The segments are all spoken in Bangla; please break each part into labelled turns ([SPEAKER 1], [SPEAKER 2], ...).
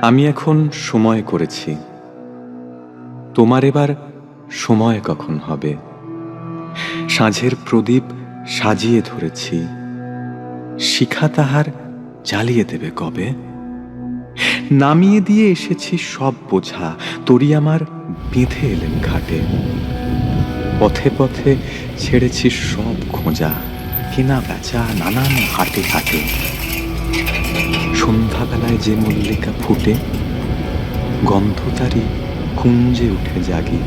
[SPEAKER 1] আমি এখন সময় করেছি, তোমার এবার সময় কখন হবে? সাঁঝের প্রদীপ সাজিয়ে ধরেছি, শিখা তাহার জ্বালিয়ে দেবে কবে? নামিয়ে দিয়ে এসেছি সব বোঝা, তরি আমার বেঁধে এলেন ঘাটে। পথে পথে ছেড়েছি সব খোঁজা, কেনা বেচা নানান হাটে হাটে। সন্ধ্যাবেলায় যে মল্লিকা ফুটে, গন্ধ তারি কুঞ্জে উঠে জাগি।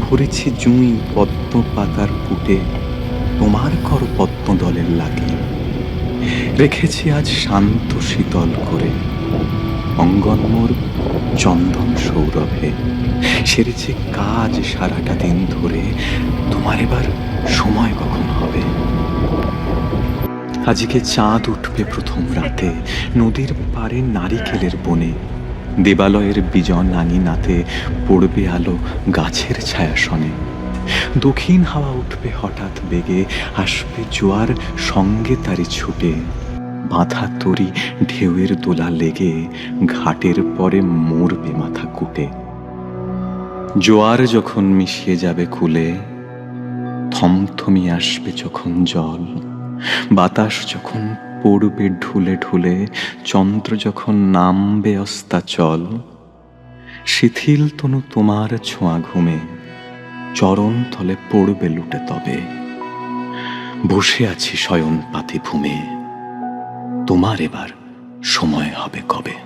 [SPEAKER 1] ভরেছি জুঁই পদ্ম পাতার পুটে, তোমার কর পদ্ম দলের লাগি। রেখেছি আজ শান্ত শীতল করে, অঙ্গন মোর চন্দন সৌরভে। সেরেছি কাজ সারাটা দিন ধরে, তোমার এবার সময় কখন হবে? আজকে চাঁদ উঠবে প্রথম রাতে, নদীর পাড়ে নারিকেলের বনে। দেবালয়ের বিজন আঙিনাতে পড়বে আলো গাছের ছায়াসনে। দক্ষিণ হাওয়া উঠবে হঠাৎ বেগে, আসবে জোয়ার সঙ্গে তারি ছুটে। বাঁধা তরি ঢেউয়ের দোলা লেগে, ঘাটের পরে মরবে মাথা কুটে। জোয়ার যখন মিশিয়ে যাবে কুলে, থমথমিয়ে আসবে যখন জল। বাতাস যখন পড়বে ঢুলে ঢুলে, চন্দ্র যখন নামবে অস্তাচল। শিথিল তনু তোমার ছোঁয়া ঘুমে, চরণ তলে পড়বে লুটে তবে। বসে আছি শয়ন পাতি ভূমে, তোমার এবার সময় হবে কবে?